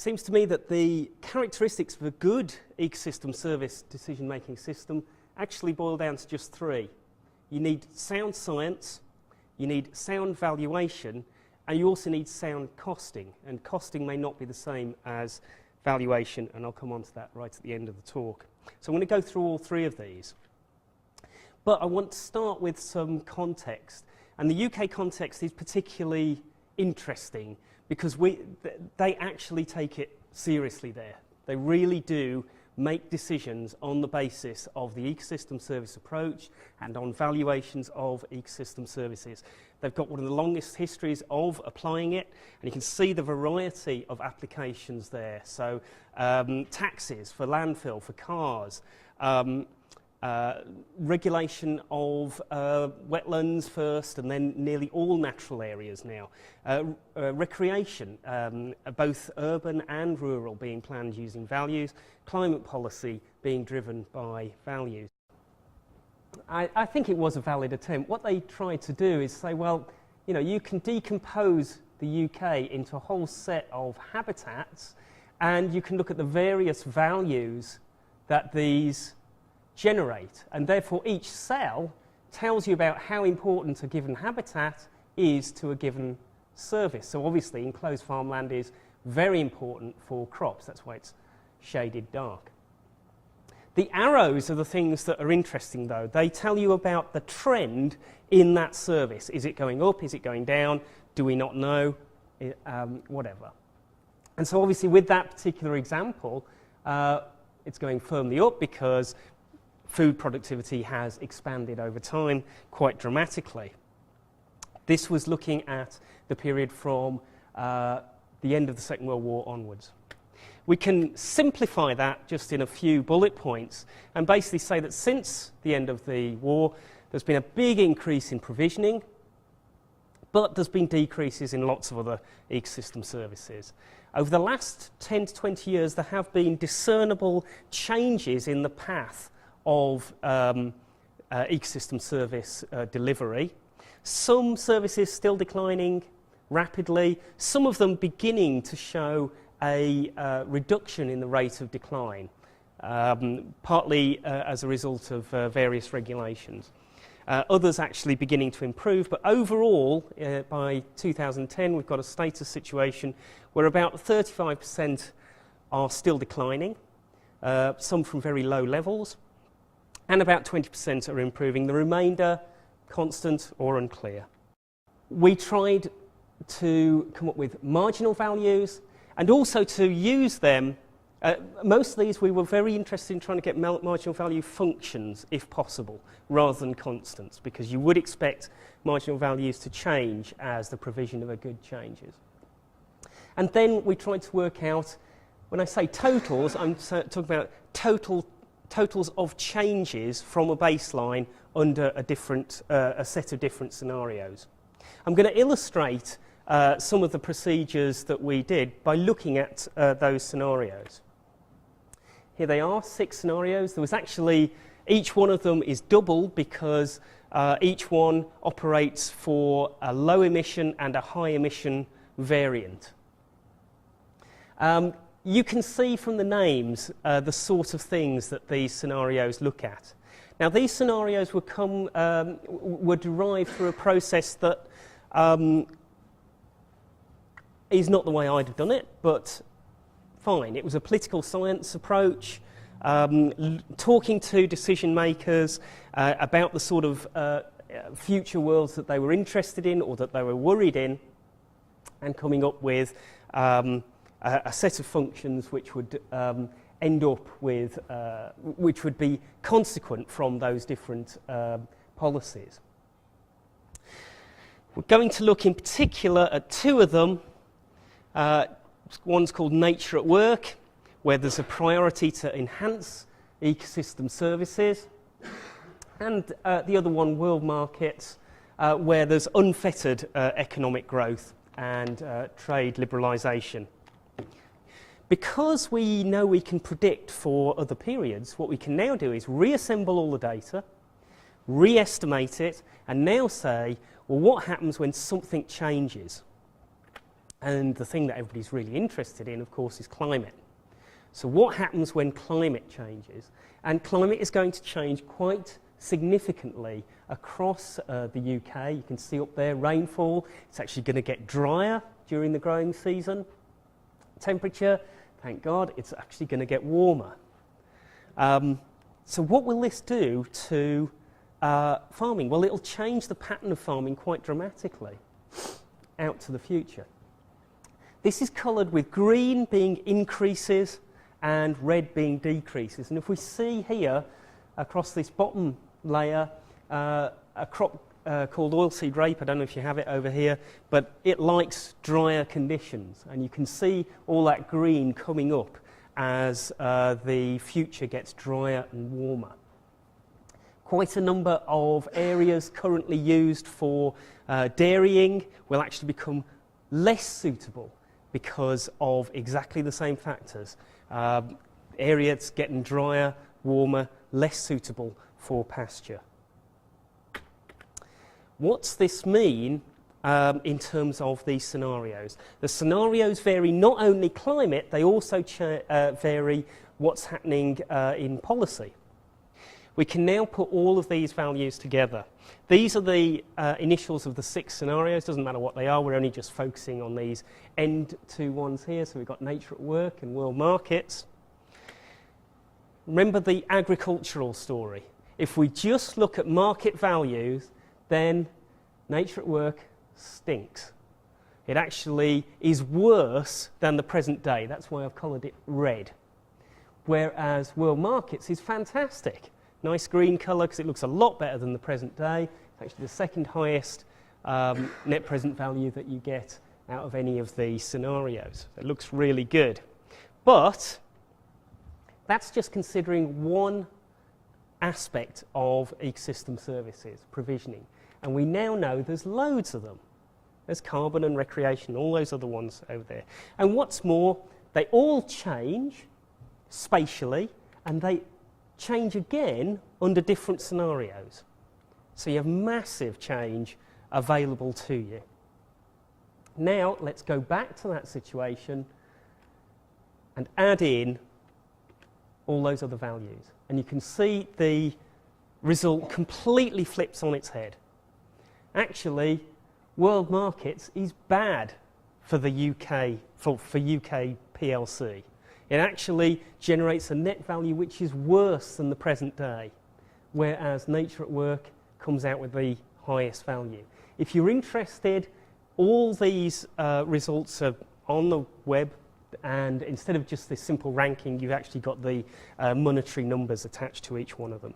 seems to me that the characteristics of a good ecosystem service decision-making system actually boil down to just three. You need sound science, you need sound valuation, and you also need sound costing. And costing may not be the same as valuation, and I'll come on to that right at the end of the talk. So I'm going to go through all three of these. But I want to start with some context. And the UK context is particularly interesting because they actually take it seriously there. They really do make decisions on the basis of the ecosystem service approach and on valuations of ecosystem services. They've got one of the longest histories of applying it, and you can see the variety of applications there. So taxes for landfill, for cars, regulation of wetlands first and then nearly all natural areas now. Recreation, both urban and rural being planned using values. Climate policy being driven by values. I think it was a valid attempt. What they tried to do is say, well, you know, you can decompose the UK into a whole set of habitats and you can look at the various values that these generate, and therefore each cell tells you about how important a given habitat is to a given service. So obviously enclosed farmland is very important for crops, that's why it's shaded dark. The arrows are the things that are interesting though. They tell you about the trend in that service. Is it going up? Is it going down? Do we not know? Whatever. And so obviously with that particular example, it's going firmly up because food productivity has expanded over time quite dramatically. This was looking at the period from the end of the Second World War onwards. We can simplify that just in a few bullet points and basically say that since the end of the war, there's been a big increase in provisioning, but there's been decreases in lots of other ecosystem services. Over the last 10 to 20 years, there have been discernible changes in the path of ecosystem service delivery. Some services still declining rapidly, some of them beginning to show a reduction in the rate of decline, partly as a result of various regulations. Others actually beginning to improve, but overall, by 2010, we've got a status situation where about 35% are still declining, some from very low levels, and about 20% are improving. The remainder, constant or unclear. We tried to come up with marginal values and also to use them. Most of these we were very interested in trying to get marginal value functions, if possible, rather than constants, because you would expect marginal values to change as the provision of a good changes. And then we tried to work out, when I say totals, I'm talking about totals of changes from a baseline under a set of different scenarios. I'm going to illustrate some of the procedures that we did by looking at those scenarios. Here they are, 6 scenarios. There was actually, each one of them is double because each one operates for a low emission and a high emission variant. You can see from the names the sort of things that these scenarios look at. Now these scenarios were derived through a process that is not the way I'd have done it, but fine. It was a political science approach, talking to decision makers about the sort of future worlds that they were interested in or that they were worried in, and coming up with a set of functions which would end up with, which would be consequent from those different policies. We're going to look in particular at 2 of them. One's called Nature at Work, where there's a priority to enhance ecosystem services, and the other one, World Markets, where there's unfettered economic growth and trade liberalisation. Because we know we can predict for other periods, what we can now do is reassemble all the data, re-estimate it, and now say, well, what happens when something changes? And the thing that everybody's really interested in, of course, is climate. So what happens when climate changes? And climate is going to change quite significantly across the UK. You can see up there rainfall. It's actually going to get drier during the growing season. Temperature, thank God, it's actually going to get warmer. So what will this do to farming? Well, it'll change the pattern of farming quite dramatically out to the future. This is coloured with green being increases and red being decreases. And if we see here across this bottom layer a crop called oilseed rape, I don't know if you have it over here, but it likes drier conditions. And you can see all that green coming up as the future gets drier and warmer. Quite a number of areas currently used for dairying will actually become less suitable because of exactly the same factors. Areas getting drier, warmer, less suitable for pasture. What's this mean in terms of these scenarios? The scenarios vary not only climate, they also vary what's happening in policy. We can now put all of these values together. These are the initials of the 6 scenarios. Doesn't matter what they are, we're only just focusing on these end 2 ones here. So we've got nature at work and world markets. Remember the agricultural story. If we just look at market values, then nature at work stinks. It actually is worse than the present day. That's why I've coloured it red. Whereas world markets is fantastic. Nice green colour because it looks a lot better than the present day. It's actually the second highest net present value that you get out of any of the scenarios. It looks really good. But that's just considering one aspect of ecosystem services, provisioning. And we now know there's loads of them. There's carbon and recreation, all those other ones over there. And what's more, they all change spatially, and they change again under different scenarios. So you have massive change available to you. Now let's go back to that situation and add in all those other values. And you can see the result completely flips on its head. Actually, world markets is bad for the UK, for UK PLC. It actually generates a net value which is worse than the present day, whereas nature at work comes out with the highest value. If you're interested, all these results are on the web, and instead of just this simple ranking, you've actually got the monetary numbers attached to each one of them.